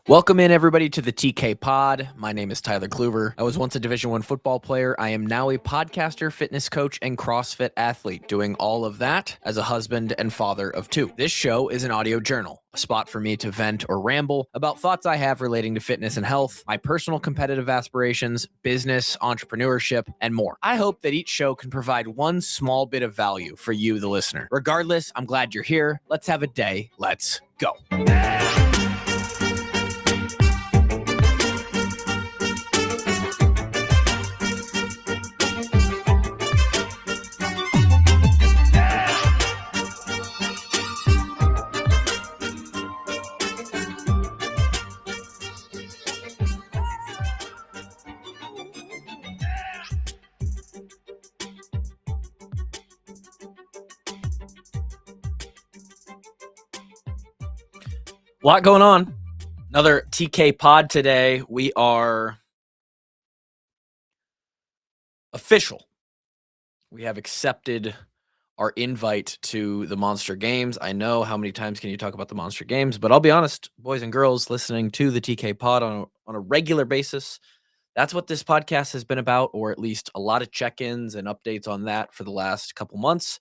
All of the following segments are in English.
Welcome in everybody to the TK Pod. My name is Tyler Kluver. I was once a Division I football player. I am now a podcaster, fitness coach, and CrossFit athlete, doing all of that as a husband and father of two. This show is an audio journal, a spot for me to vent or ramble about thoughts I have relating to fitness and health, my personal competitive aspirations, business, entrepreneurship, and more. I hope that each show can provide one small bit of value for you, the listener. Regardless, I'm glad you're here. Let's have a day. Let's go. A lot going on. Another TK pod today. We are official. We have accepted our invite to the Monster Games. I know, how many times can you talk about the Monster Games? But I'll be honest, boys and girls listening to the TK pod on a regular basis, that's what this podcast has been about, or at least a lot of check-ins and updates on that for the last couple months.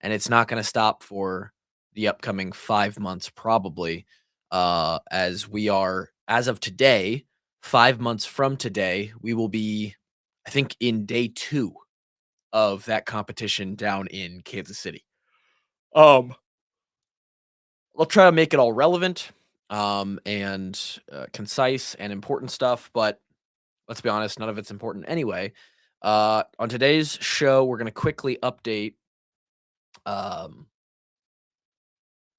And it's not going to stop for the upcoming 5 months, probably. As we are, as of today, 5 months from today, we will be, I think, in day 2 of that competition down in Kansas City. I'll try to make it all relevant, and concise and important stuff, but let's be honest, none of it's important anyway. On today's show, we're going to quickly update um,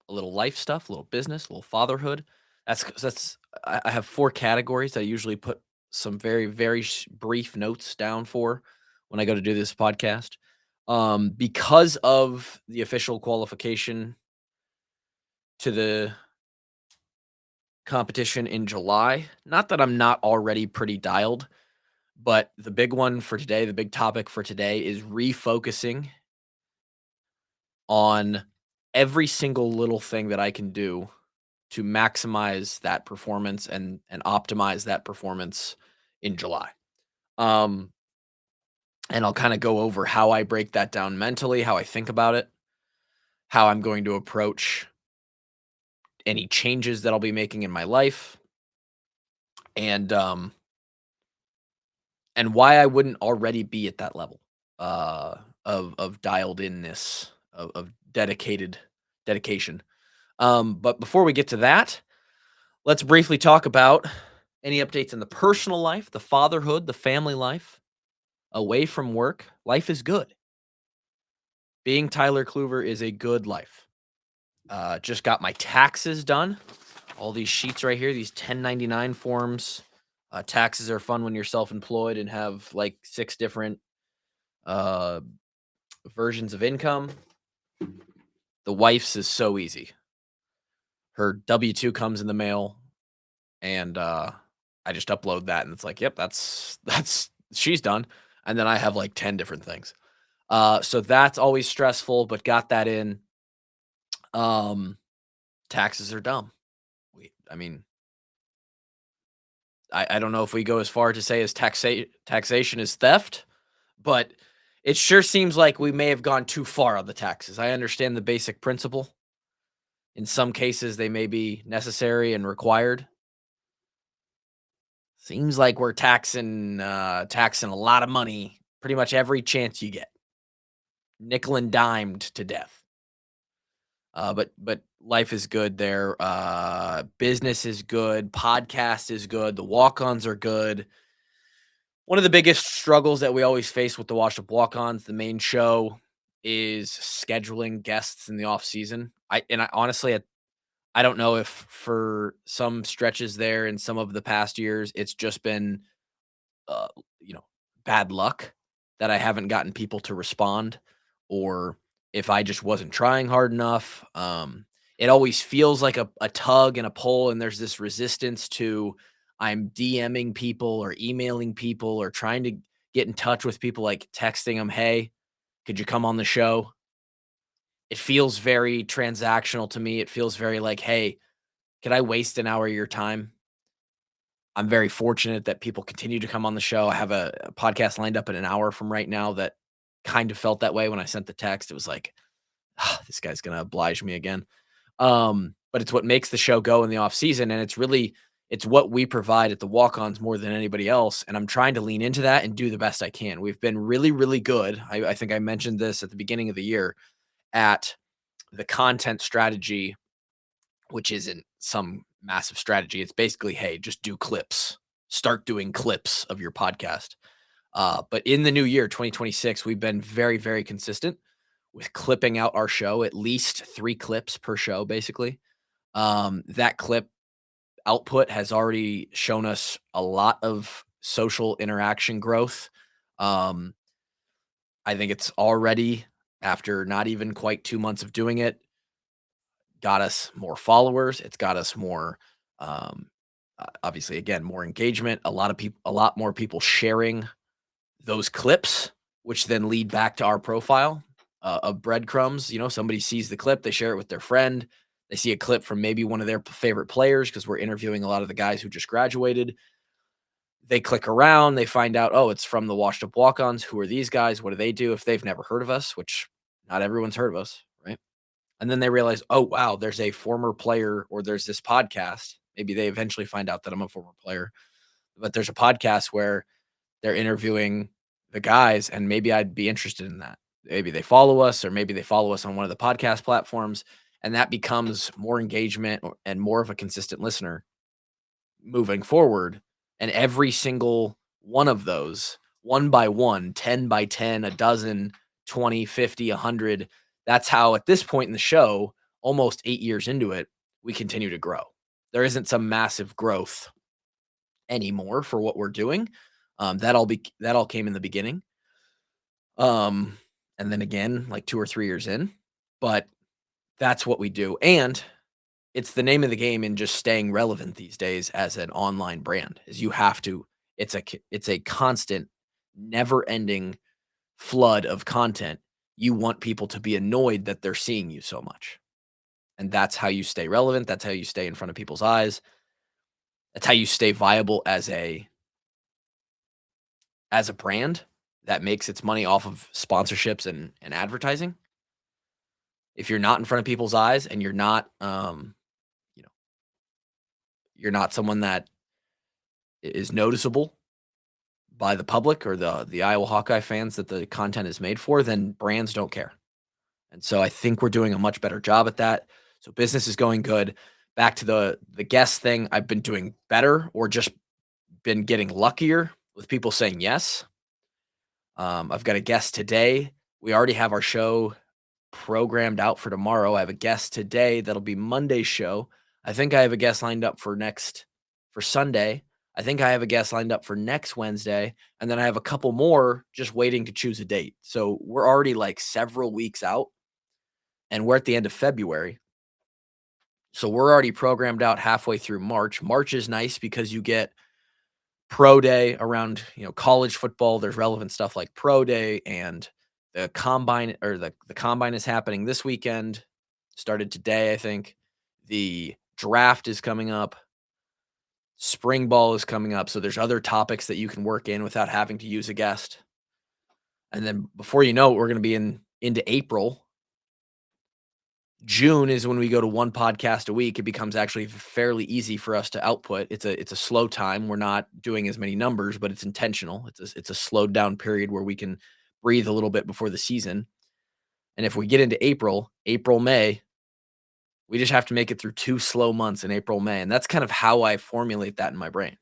a little life stuff, a little business, a little fatherhood. I have 4 categories that I usually put some very brief notes down for when I go to do this podcast. Because of the official qualification to the competition in July, not that I'm not already pretty dialed, but the big one for today, the big topic for today is refocusing on every single little thing that I can do to maximize that performance and optimize that performance in July. And I'll kind of go over how I break that down mentally, how I think about it, how I'm going to approach any changes that I'll be making in my life, and why I wouldn't already be at that level of dialed inness, of dedication. But before we get to that, let's briefly talk about any updates in the personal life, the fatherhood, the family life, away from work. Life is good. Being Tyler Kluver is a good life. Just got my taxes done. All these sheets right here, these 1099 forms. Taxes are fun when you're self-employed and have like 6 different versions of income. The wife's is so easy. Her W-2 comes in the mail, and I just upload that, and it's like, yep, that's she's done. And then I have like 10 different things. So that's always stressful, but got that in. Taxes are dumb. I don't know if we go as far to say as taxation is theft, but it sure seems like we may have gone too far on the taxes. I understand the basic principle. In some cases, they may be necessary and required. Seems like we're taxing a lot of money pretty much every chance you get. Nickel and dimed to death. But life is good there. Business is good. Podcast is good. The walk-ons are good. One of the biggest struggles that we always face with the Washed Up Walk-ons, the main show, is scheduling guests in the off season. Honestly, I don't know if for some stretches there in some of the past years, it's just been, uh, bad luck that I haven't gotten people to respond, or if I just wasn't trying hard enough. It always feels like a tug and a pull, and there's this resistance to I'm DMing people or emailing people or trying to get in touch with people, like texting them, "Hey, could you come on the show?" It feels very transactional to me. It feels very like, "Hey, Can I waste an hour of your time? I'm very fortunate that people continue to come on the show. I have a podcast lined up in an hour from right now that kind of felt that way when I sent the text. It was like, "Ah, this guy's gonna oblige me again." But it's what makes the show go in the off season, and it's what we provide at the walk-ons more than anybody else. And I'm trying to lean into that and do the best I can. We've been really, really good. I think I mentioned this at the beginning of the year at the content strategy, which isn't some massive strategy. It's basically, hey, just do clips. Start doing clips of your podcast. But in the new year, 2026, we've been very, very consistent with clipping out our show, at least 3 clips per show, basically. That clip output has already shown us a lot of social interaction growth. Um, I think it's already, after not even quite 2 months of doing it, got us more followers. It's got us more, obviously, again, more engagement. A lot more people sharing those clips, which then lead back to our profile of breadcrumbs. You know, somebody sees the clip, they share it with their friend. They see a clip from maybe one of their favorite players because we're interviewing a lot of the guys who just graduated. They click around, they find out, oh, it's from the Washed Up Walk Ons. Who are these guys? What do they do? If they've never heard of us, which not everyone's heard of us, right? And then they realize, oh, wow, there's a former player or there's this podcast. Maybe they eventually find out that I'm a former player, but there's a podcast where they're interviewing the guys, and maybe I'd be interested in that. Maybe they follow us, or maybe they follow us on one of the podcast platforms, and that becomes more engagement and more of a consistent listener moving forward. And every single one of those, one by one, 10 by 10, a dozen, 20, 50, 100, that's how at this point in the show, almost 8 years into it, we continue to grow. There isn't some massive growth anymore for what we're doing. That all came in the beginning. Um, and then again, like 2 or 3 years in, but that's what we do. And it's the name of the game in just staying relevant these days as an online brand. Is you have to it's a constant, never-ending flood of content. You want people to be annoyed that they're seeing you so much. And that's how you stay relevant, that's how you stay in front of people's eyes. That's how you stay viable as a brand that makes its money off of sponsorships and advertising. If you're not in front of people's eyes and you're not, you know, you're not someone that is noticeable by the public or the Iowa Hawkeye fans that the content is made for, then brands don't care. And so I think we're doing a much better job at that. So business is going good. Back to the guest thing, I've been doing better or just been getting luckier with people saying yes. I've got a guest today. We already have our show programmed out for tomorrow. I have a guest today that'll be Monday's show. I think I have a guest lined up for Sunday. I think I have a guest lined up for next Wednesday, and then I have a couple more just waiting to choose a date. So we're already like several weeks out, and we're at the end of February. So we're already programmed out halfway through March. March is nice because you get pro day around, college football. There's relevant stuff like pro day, and the combine, or the combine is happening this weekend. Started today, I think. The draft is coming up. Spring ball is coming up. So there's other topics that you can work in without having to use a guest. And then before you know it, we're going to be into April. June is when we go to one podcast a week. It becomes actually fairly easy for us to output. It's a slow time. We're not doing as many numbers, but it's intentional. It's a slowed down period where we can breathe a little bit before the season. And if we get into April, May, we just have to make it through 2 slow months in April, May. And that's kind of how I formulate that in my brain.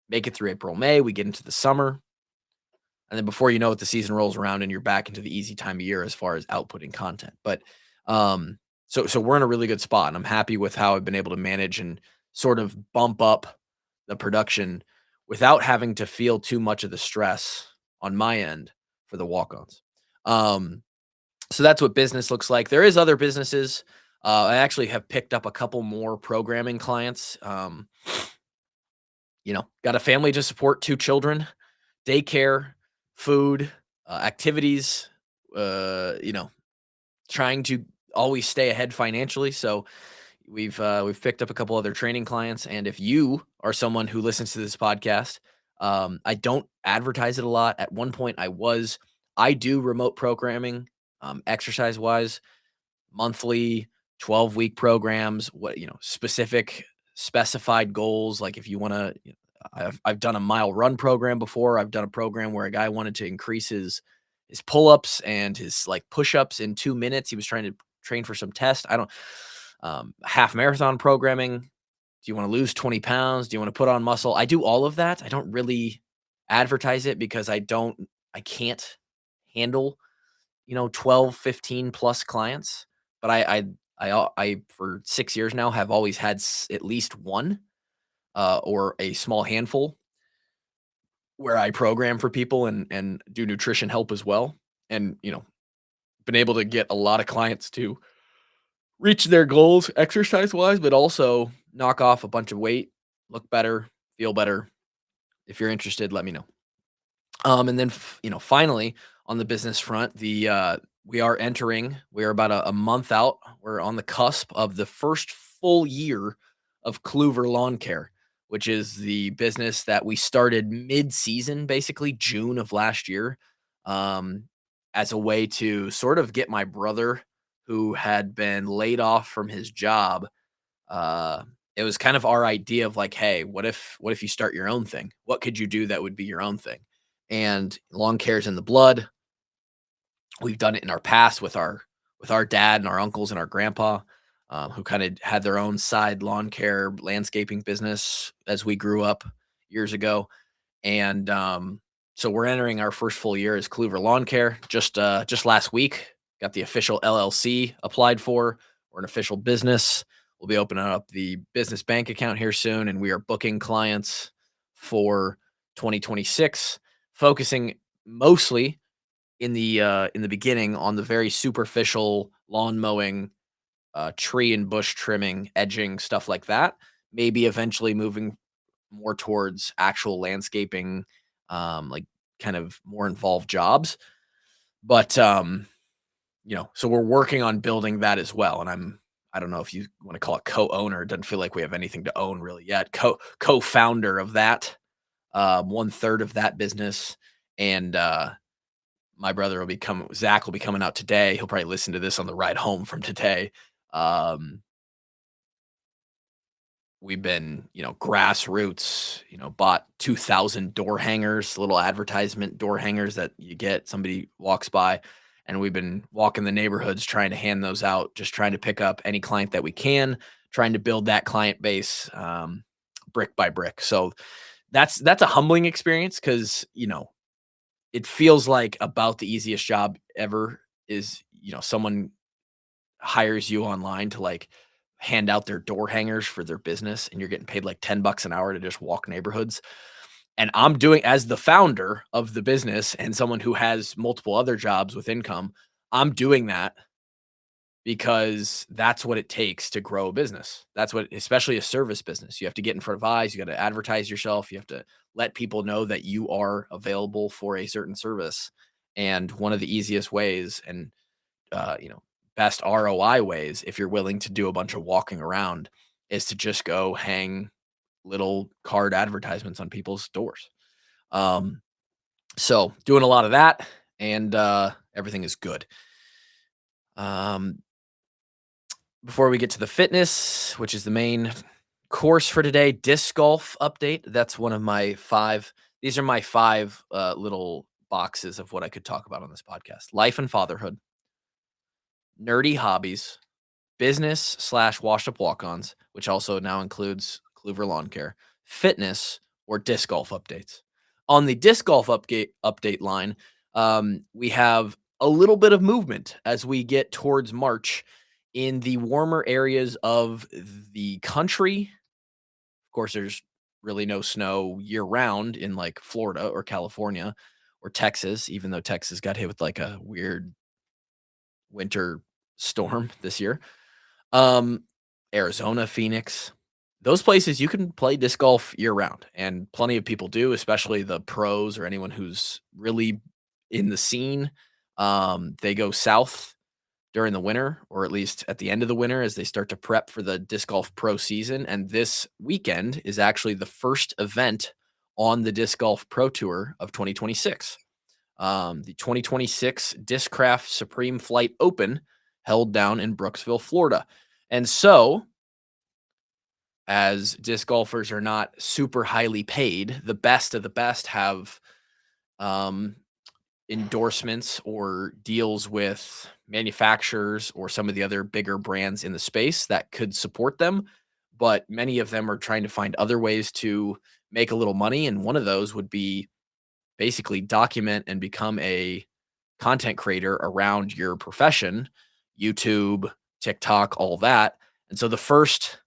Make it through April, May, we get into the summer. And then before you know it, the season rolls around and you're back into the easy time of year as far as outputting content. But so we're in a really good spot, and I'm happy with how I've been able to manage and sort of bump up the production without having to feel too much of the stress on my end for the walk-ons. So that's what business looks like. There is other businesses. I actually have picked up a couple more programming clients. Got a family to support, 2 children, daycare, food, activities, trying to always stay ahead financially. So we've picked up a couple other training clients, and if you are someone who listens to this podcast, I don't advertise it a lot. At one point, I do remote programming, exercise wise, monthly, 12-week programs. Specific specified goals. Like if you want to, I've done a mile run program before. I've done a program where a guy wanted to increase his pull ups and his like push ups in 2 minutes. He was trying to train for some test. I don't half marathon programming. Do you want to lose 20 pounds? Do you want to put on muscle? I do all of that. I don't really advertise it because I can't handle, 12, 15 plus clients. But I for 6 years now have always had at least one or a small handful where I program for people and do nutrition help as well. And, been able to get a lot of clients to reach their goals exercise wise, but also knock off a bunch of weight, look better, feel better. If you're interested, let me know. And then finally on the business front, we are about a month out. We're on the cusp of the first full year of Kluver Lawn Care, which is the business that we started mid-season, basically June of last year, um, as a way to sort of get my brother who had been laid off from his job. Uh, it was kind of our idea of like, hey, what if you start your own thing? What could you do that would be your own thing? And lawn care is in the blood. We've done it in our past with our dad and our uncles and our grandpa, who kind of had their own side lawn care landscaping business as we grew up years ago. And so we're entering our first full year as Kluver Lawn Care. Just last week, got the official LLC applied for. We're an official business. We'll be opening up the business bank account here soon, and we are booking clients for 2026, focusing mostly in the beginning on the very superficial lawn mowing, tree and bush trimming, edging, stuff like that. Maybe eventually moving more towards actual landscaping, like kind of more involved jobs. But so we're working on building that as well. And I don't know if you want to call it co-owner. It doesn't feel like we have anything to own really yet. Co-founder of that, 1/3 of that business. And my brother Zach will be coming out today. He'll probably listen to this on the ride home from today. Um, we've been, grassroots, bought 2,000 door hangers, little advertisement door hangers that you get, somebody walks by, and we've been walking the neighborhoods trying to hand those out, just trying to pick up any client that we can, trying to build that client base, brick by brick. So that's a humbling experience because, it feels like about the easiest job ever is, someone hires you online to like hand out their door hangers for their business and you're getting paid like 10 bucks an hour to just walk neighborhoods. And I'm doing as the founder of the business and someone who has multiple other jobs with income, I'm doing that because that's what it takes to grow a business. That's what, especially a service business, you have to get in front of eyes, you got to advertise yourself, you have to let people know that you are available for a certain service. And one of the easiest ways and, best ROI ways, if you're willing to do a bunch of walking around, is to just go hang little card advertisements on people's doors. Um, so doing a lot of that and everything is good. Um, Before we get to the fitness, which is the main course for today, disc golf update. That's one of my five. These are my five little boxes of what I could talk about on this podcast: life and fatherhood, nerdy hobbies, business slash washed up walk ons, which also now includes Clover Lawn Care, fitness, or disc golf updates. On the disc golf update line, we have a little bit of movement as we get towards March in the warmer areas of the country. Of course, there's really no snow year round in like Florida or California or Texas, even though Texas got hit with like a weird winter storm this year. Um, Arizona, Phoenix, those places you can play disc golf year round, and plenty of people do, especially the pros or anyone who's really in the scene. They go south during the winter, or at least at the end of the winter as they start to prep for the Disc Golf Pro season. And this weekend is actually the first event on the Disc Golf Pro Tour of 2026. The 2026 Discraft Supreme Flight Open held down in Brooksville, Florida. And so, as disc golfers are not super highly paid, the best of the best have um, endorsements or deals with manufacturers or some of the other bigger brands in the space that could support them. But many of them are trying to find other ways to make a little money. And one of those would be basically document and become a content creator around your profession, YouTube, TikTok, all that. And so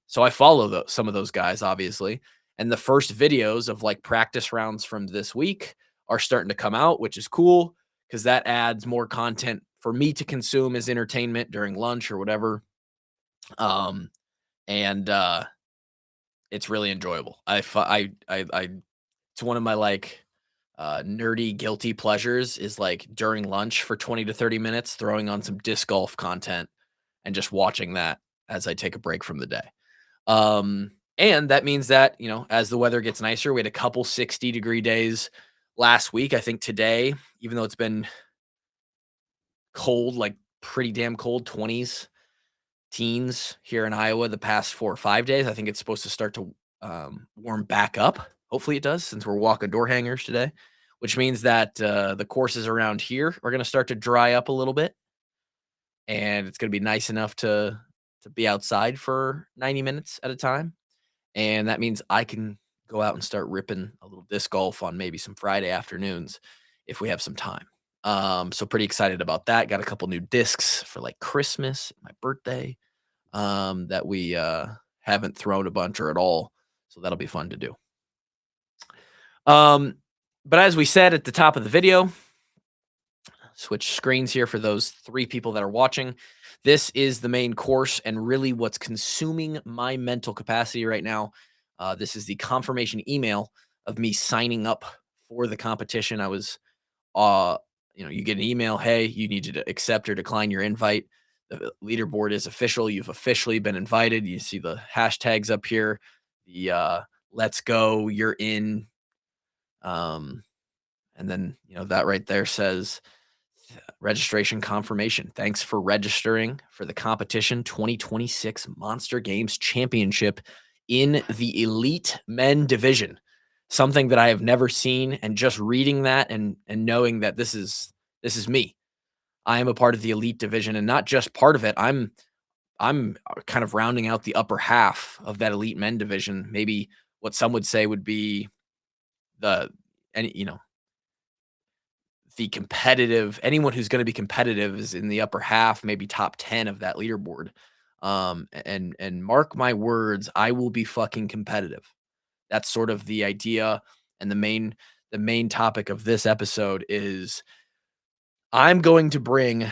so I follow some of those guys, obviously. And the first videos of like practice rounds from this week are starting to come out, which is cool because that adds more content for me to consume as entertainment during lunch or whatever. Um, and It's really enjoyable. It's one of my like nerdy guilty pleasures is like during lunch for 20 to 30 minutes throwing on some disc golf content and just watching that as I take a break from the day. And that means that, as the weather gets nicer, we had a couple 60-degree days last week. I think today, even though it's been cold, like pretty damn cold, 20s, teens here in Iowa the past 4 or 5 days, I think it's supposed to start to warm back up. Hopefully it does, since we're walking door hangers today, which means that the courses around here are going to start to dry up a little bit, and it's going to be nice enough to be outside for 90 minutes at a time. And that means I can go out and start ripping a little disc golf on maybe some Friday afternoons if we have some time. So pretty excited about that. Got a couple new discs for like Christmas, my birthday, that we haven't thrown a bunch or at all. So that'll be fun to do. But as we said at the top of the video, switch screens here for those 3 people that are watching. This is the main course and really what's consuming my mental capacity right now. This is the confirmation email of me signing up for the competition. I was, you get an email, hey, you need to accept or decline your invite. The leaderboard is official. You've officially been invited. You see the hashtags up here. The let's go, you're in. And then, that right there says registration confirmation. Thanks for registering for the competition 2026 Monster Games Championship in the Elite Men division. Something that I have never seen, and just reading that and knowing that this is me. I am a part of the Elite division, and not just part of it. I'm kind of rounding out the upper half of that Elite Men division. Maybe what some would say would be the and the competitive anyone who's going to be competitive is in the upper half, maybe top 10 of that leaderboard. And mark my words, I will be fucking competitive. That's sort of the idea. And the main topic of this episode is I'm going to bring,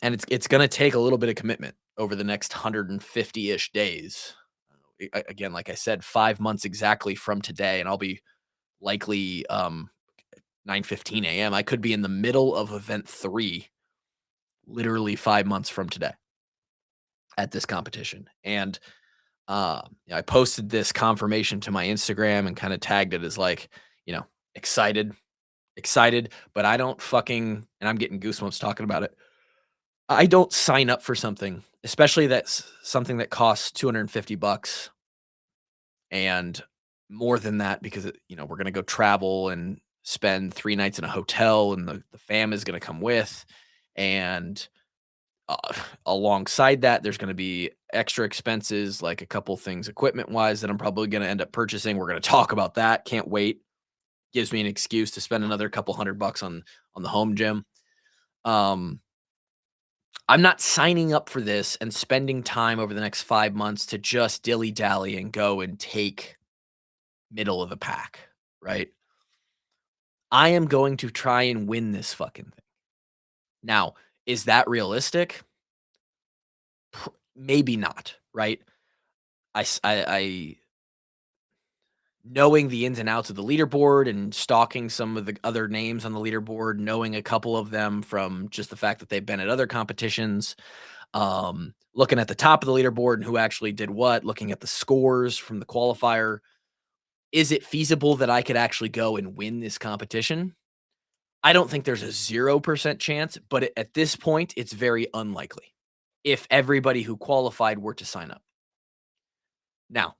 and it's going to take a little bit of commitment over the next 150-ish days. Again, like I said, 5 months exactly from today, and I'll be likely 9:15 a.m. I could be in the middle of event 3, literally 5 months from today at this competition. And I posted this confirmation to my Instagram and kind of tagged it as like, excited, but I don't fucking, and I'm getting goosebumps talking about it. I don't sign up for something, especially that's something that costs $250 and more than that, because we're gonna go travel and spend 3 nights in a hotel, and the fam is gonna come with, and alongside that, there's gonna be extra expenses, like a couple things equipment wise that I'm probably gonna end up purchasing. We're gonna talk about that. Can't wait. Gives me an excuse to spend another couple $100 on the home gym. Um, I'm not signing up for this and spending time over the next 5 months to just dilly dally and go and take middle of the pack, right? I am going to try and win this fucking thing. Now, is that realistic? Maybe not, right? I knowing the ins and outs of the leaderboard and stalking some of the other names on the leaderboard, knowing a couple of them from just the fact that they've been at other competitions, looking at the top of the leaderboard and who actually did what, looking at the scores from the qualifier. Is it feasible that I could actually go and win this competition? I don't think there's a 0% chance, but at this point, it's very unlikely if everybody who qualified were to sign up. Now,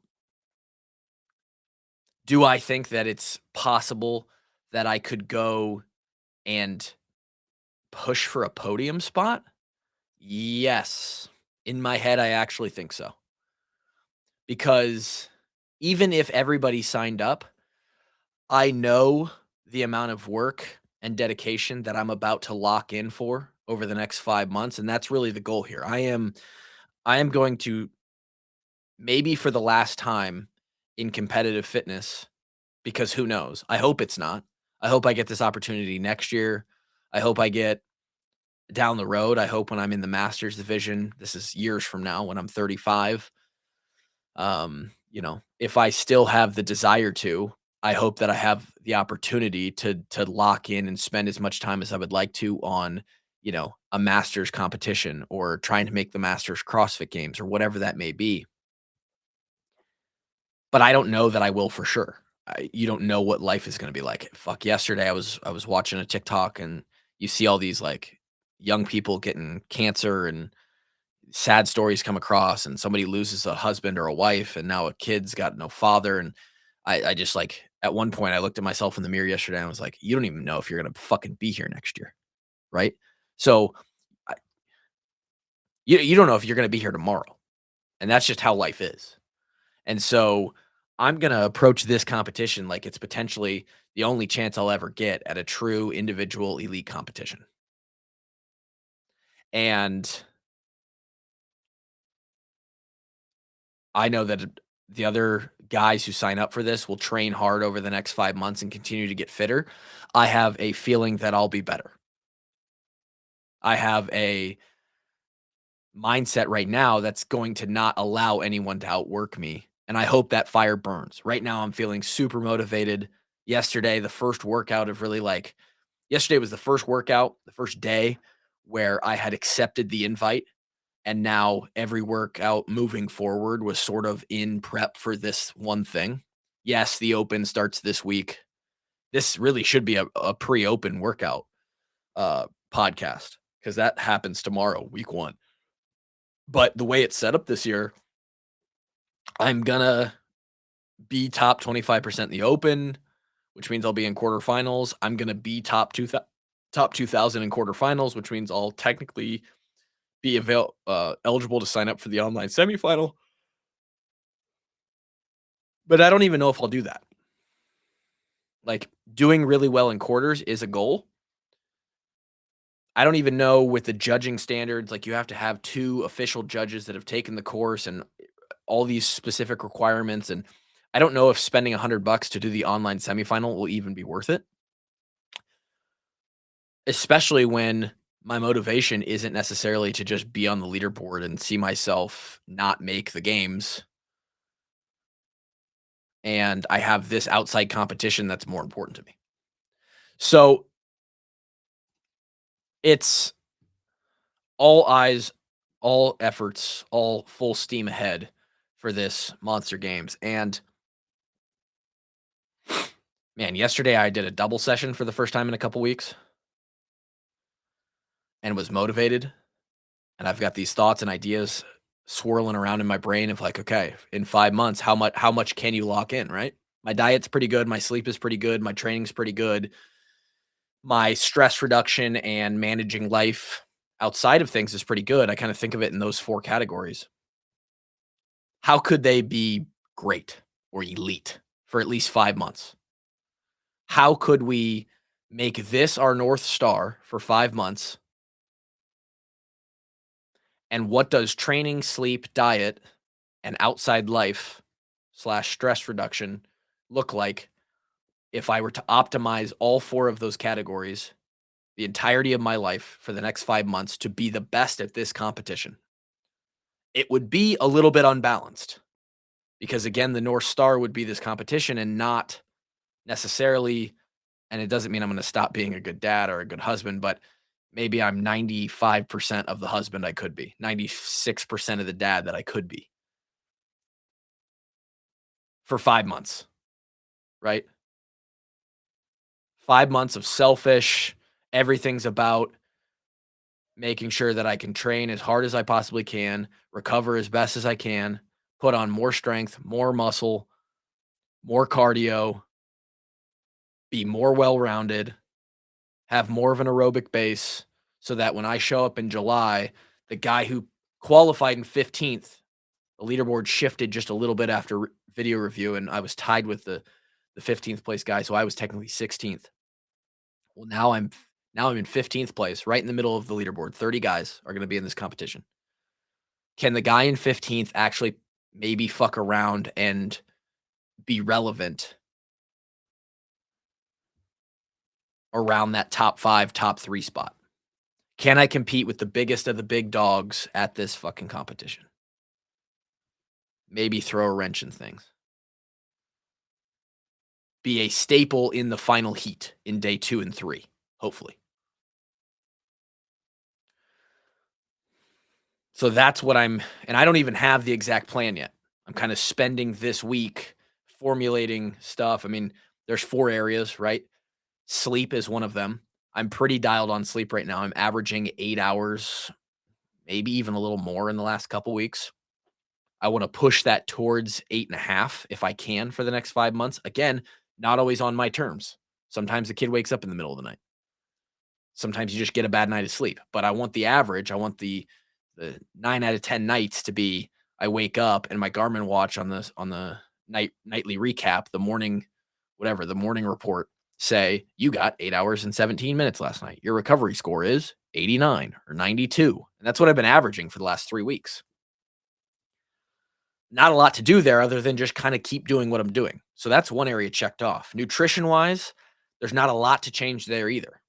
do I think that it's possible that I could go and push for a podium spot? Yes. In my head, I actually think so. Because even if everybody signed up, I know the amount of work and dedication that I'm about to lock in for over the next 5 months, and that's really the goal here. I am going to, maybe for the last time in competitive fitness, because who knows? I hope it's not. I hope I get this opportunity next year. I hope I get down the road. I hope when I'm in the masters division, this is years from now when I'm 35. If I still have the desire to, I hope that I have the opportunity to lock in and spend as much time as I would like to on, a masters competition or trying to make the masters CrossFit games or whatever that may be. But I don't know that I will for sure. You don't know what life is going to be like. Fuck, yesterday I was watching a TikTok and you see all these like young people getting cancer and sad stories come across, and somebody loses a husband or a wife and now a kid's got no father. And I just like, at one point I looked at myself in the mirror yesterday and I was like, you don't even know if you're going to fucking be here next year. Right. So I, you don't know if you're going to be here tomorrow. And that's just how life is. And so I'm going to approach this competition like it's potentially the only chance I'll ever get at a true individual elite competition. And I know that the other guys who sign up for this will train hard over the next 5 months and continue to get fitter. I have a feeling that I'll be better. I have a mindset right now that's going to not allow anyone to outwork me, and I hope that fire burns. Right now, I'm feeling super motivated. Yesterday, the first workout of really like yesterday was the first workout, the first day where I had accepted the invite, and now every workout moving forward was sort of in prep for this one thing. Yes, the open starts this week. This really should be a pre-open workout podcast because that happens tomorrow, week 1. But the way it's set up this year, I'm gonna be top 25% in the open, which means I'll be in quarterfinals. I'm gonna be top 2,000 in quarterfinals, which means I'll technically be eligible to sign up for the online semifinal. But I don't even know if I'll do that. Like, doing really well in quarters is a goal. I don't even know with the judging standards, like, you have to have 2 official judges that have taken the course and all these specific requirements, and I don't know if spending $100 to do the online semifinal will even be worth it. Especially when my motivation isn't necessarily to just be on the leaderboard and see myself not make the games, and I have this outside competition that's more important to me. So, it's all eyes, all efforts, all full steam ahead for this Monster Games, and man, yesterday I did a double session for the first time in a couple weeks and was motivated, and I've got these thoughts and ideas swirling around in my brain of like, okay, in 5 months, how much can you lock in, right? My diet's pretty good, my sleep is pretty good, my training's pretty good, my stress reduction and managing life outside of things is pretty good. I kind of think of it in those 4 categories. How could they be great or elite for at least 5 months? How could we make this our North Star for 5 months? And what does training, sleep, diet, and outside life slash stress reduction look like if I were to optimize all 4 of those categories the entirety of my life for the next 5 months to be the best at this competition? It would be a little bit unbalanced because again, the North Star would be this competition and not necessarily, and it doesn't mean I'm going to stop being a good dad or a good husband, but maybe I'm 95% of the husband I could be, 96% of the dad that I could be for 5 months, right? 5 months of selfish, everything's about making sure that I can train as hard as I possibly can, recover as best as I can, put on more strength, more muscle, more cardio, be more well rounded, have more of an aerobic base so that when I show up in July, the guy who qualified in 15th, the leaderboard shifted just a little bit after video review, and I was tied with the 15th place guy, so I was technically 16th. Well, now I'm in 15th place, right in the middle of the leaderboard. 30 guys are going to be in this competition. Can the guy in 15th actually maybe fuck around and be relevant around that top 5, top 3 spot? Can I compete with the biggest of the big dogs at this fucking competition? Maybe throw a wrench in things. Be a staple in the final heat in day 2 and 3, hopefully. So that's what and I don't even have the exact plan yet. I'm kind of spending this week formulating stuff. I mean, there's 4 areas, right? Sleep is one of them. I'm pretty dialed on sleep right now. I'm averaging 8 hours, maybe even a little more in the last couple weeks. I want to push that towards 8.5 if I can for the next 5 months. Again, not always on my terms. Sometimes the kid wakes up in the middle of the night. Sometimes you just get a bad night of sleep. But I want the average. I want the 9 out of 10 nights to be I wake up and my Garmin watch on the nightly recap, the morning whatever, the morning report say you got 8 hours and 17 minutes last night. Your recovery score is 89 or 92. And that's what I've been averaging for the last 3 weeks. Not a lot to do there other than just kind of keep doing what I'm doing. So that's one area checked off. Nutrition wise, there's not a lot to change there either.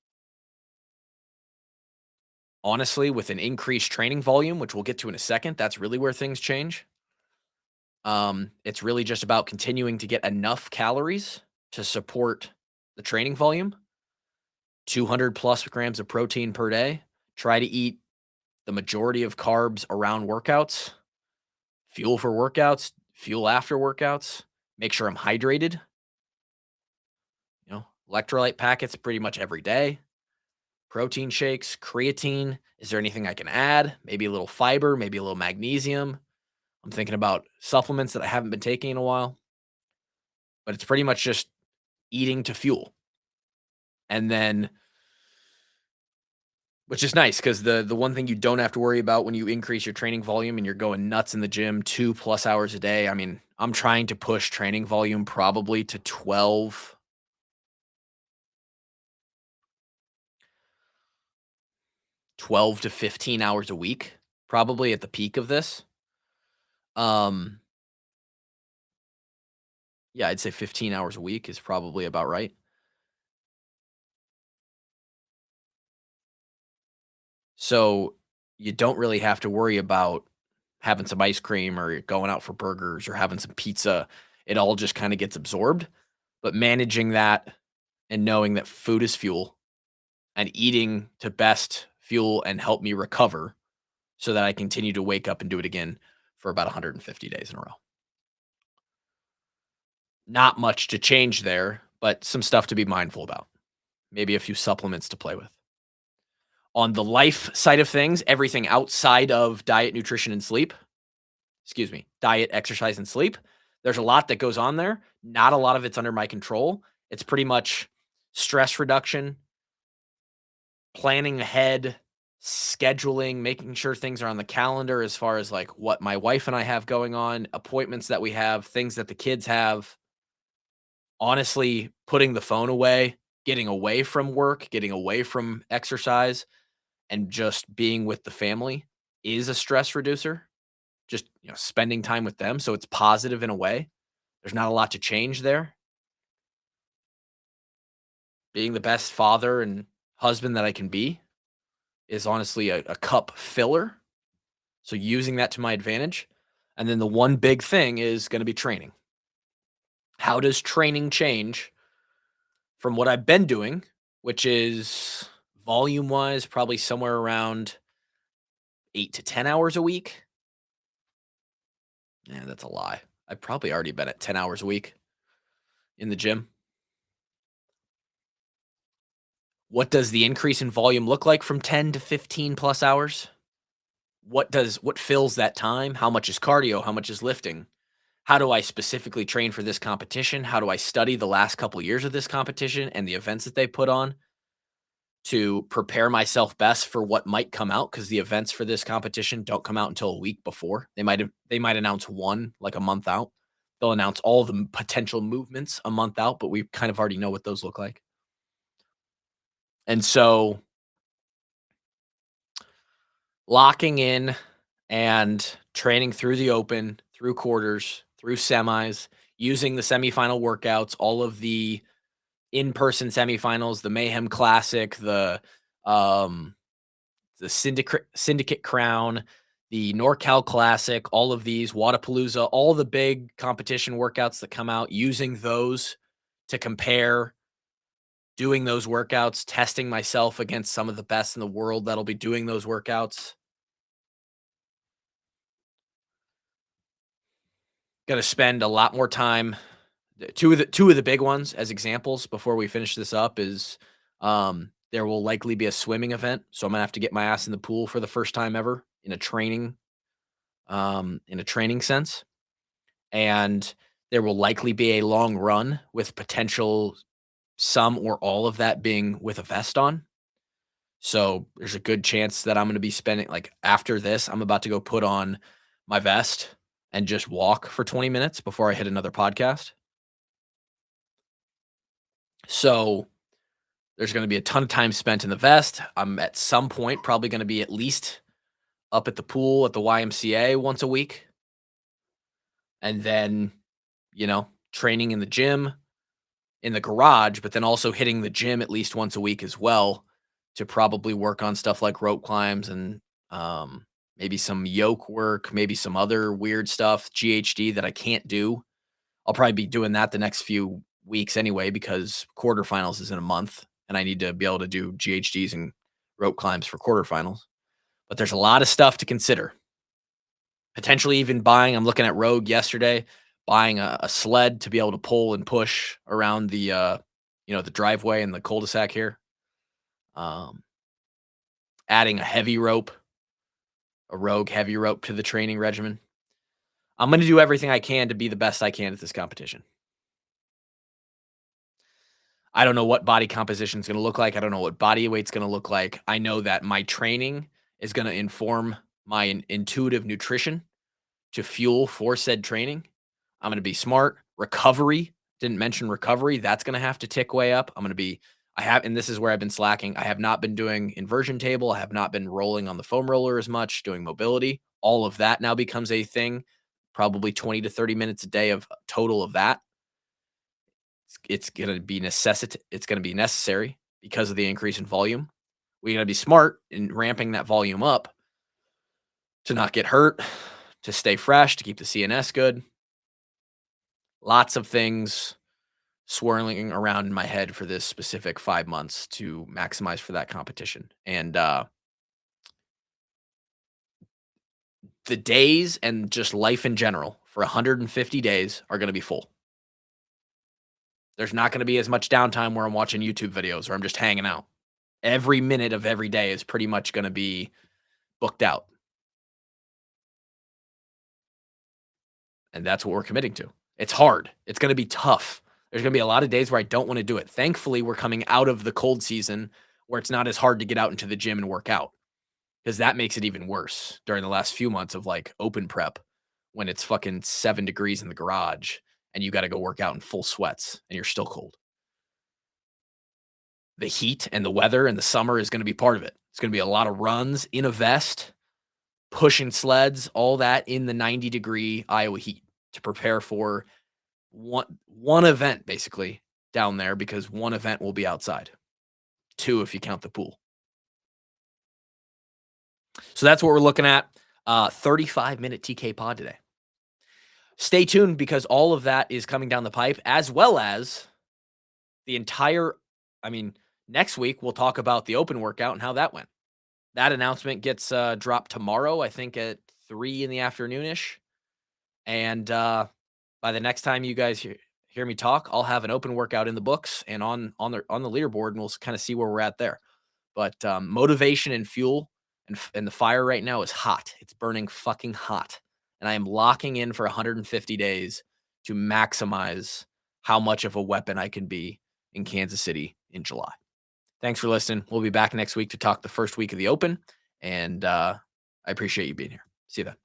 Honestly, with an increased training volume, which we'll get to in a second, that's really where things change. It's really just about continuing to get enough calories to support the training volume, 200 plus grams of protein per day. Try to eat the majority of carbs around workouts, fuel for workouts, fuel after workouts. Make sure I'm hydrated. Electrolyte packets pretty much every day. Protein shakes, creatine. Is there anything I can add? Maybe a little fiber, maybe a little magnesium. I'm thinking about supplements that I haven't been taking in a while. But it's pretty much just eating to fuel. And then, which is nice because the one thing you don't have to worry about when you increase your training volume and you're going nuts in the gym 2+ hours a day. I mean, I'm trying to push training volume probably to 12 to 15 hours a week, probably at the peak of this. Yeah, I'd say 15 hours a week is probably about right. So you don't really have to worry about having some ice cream or going out for burgers or having some pizza. It all just kind of gets absorbed. But managing that and knowing that food is fuel and eating to best fuel and help me recover so that I continue to wake up and do it again for about 150 days in a row. Not much to change there, but some stuff to be mindful about. Maybe a few supplements to play with. On the life side of things, everything outside of diet, nutrition, and sleep, diet, exercise, and sleep, there's a lot that goes on there. Not a lot of it's under my control. It's pretty much stress reduction, planning ahead, scheduling, making sure things are on the calendar as far as like what my wife and I have going on, appointments that we have, things that the kids have. Honestly, putting the phone away, getting away from work, getting away from exercise, and just being with the family is a stress reducer. Just, spending time with them, so it's positive in a way. There's not a lot to change there. Being the best father and husband that I can be is honestly a cup filler, so using that to my advantage. And then the one big thing is going to be training. How does training change from what I've been doing, which is volume wise, probably somewhere around 8 to 10 hours a week? Yeah, that's a lie. I've probably already been at 10 hours a week in the gym. What does the increase in volume look like from 10 to 15 plus hours? What fills that time? How much is cardio? How much is lifting? How do I specifically train for this competition? How do I study the last couple years of this competition and the events that they put on to prepare myself best for what might come out? Because the events for this competition don't come out until a week before. They might announce one like a month out. They'll announce all the potential movements a month out, but we kind of already know what those look like. And so locking in and training through the open, through quarters, through semis, using the semifinal workouts, all of the in-person semifinals, the Mayhem Classic, um the Syndicate Crown, the NorCal Classic, all of these, Wodapalooza, all the big competition workouts that come out, using those to compare, doing those workouts, testing myself against some of the best in the world that'll be doing those workouts. Gonna spend a lot more time. Two of the big ones as examples before we finish this up is there will likely be a swimming event, so I'm gonna have to get my ass in the pool for the first time ever in a training sense, and there will likely be a long run with potential some or all of that being with a vest on. So there's a good chance that I'm gonna be spending like after this, I'm about to go put on my vest and just walk for 20 minutes before I hit another podcast. So there's going to be a ton of time spent in the vest. I'm at some point probably going to be at least up at the pool at the YMCA once a week. And then, training in the gym, in the garage, but then also hitting the gym at least once a week as well to probably work on stuff like rope climbs and maybe some yoke work, maybe some other weird stuff, GHD that I can't do. I'll probably be doing that the next few weeks anyway because quarterfinals is in a month and I need to be able to do GHDs and rope climbs for quarterfinals. But there's a lot of stuff to consider. Potentially even I'm looking at Rogue yesterday, buying a sled to be able to pull and push around the driveway and the cul-de-sac here. Adding a Rogue heavy rope to the training regimen. I'm going to do everything I can to be the best I can at this competition. I don't know what body composition is going to look like. I don't know what body weight's going to look like. I know that my training is going to inform my intuitive nutrition to fuel for said training. I'm going to be smart. Recovery, didn't mention recovery. That's going to have to tick way up. And this is where I've been slacking. I have not been doing inversion table. I have not been rolling on the foam roller as much, doing mobility. All of that now becomes a thing, probably 20 to 30 minutes a day of total of that. It's going to be necessary because of the increase in volume. We got to be smart in ramping that volume up to not get hurt, to stay fresh, to keep the CNS good. Lots of things swirling around in my head for this specific 5 months to maximize for that competition. And the days and just life in general for 150 days are going to be full. There's not going to be as much downtime where I'm watching YouTube videos or I'm just hanging out. Every minute of every day is pretty much going to be booked out. And that's what we're committing to. It's hard. It's going to be tough. There's going to be a lot of days where I don't want to do it. Thankfully, we're coming out of the cold season where it's not as hard to get out into the gym and work out because that makes it even worse during the last few months of like open prep when it's fucking 7 degrees in the garage and you got to go work out in full sweats and you're still cold. The heat and the weather and the summer is going to be part of it. It's going to be a lot of runs in a vest, pushing sleds, all that in the 90-degree Iowa heat to prepare for one event basically down there because one event will be outside. 2 if you count the pool. So that's what we're looking at. 35-minute TK pod today. stay tuned because all of that is coming down the pipe, as well as the entire. I mean, next week we'll talk about the open workout and how that went. That announcement gets dropped tomorrow, I think at 3 in the afternoonish. And by the next time you guys hear me talk, I'll have an open workout in the books and on the leaderboard, and we'll kind of see where we're at there. But motivation and fuel and the fire right now is hot. It's burning fucking hot, and I am locking in for 150 days to maximize how much of a weapon I can be in Kansas City in July. Thanks for listening. We'll be back next week to talk the first week of the Open, and I appreciate you being here. See you then.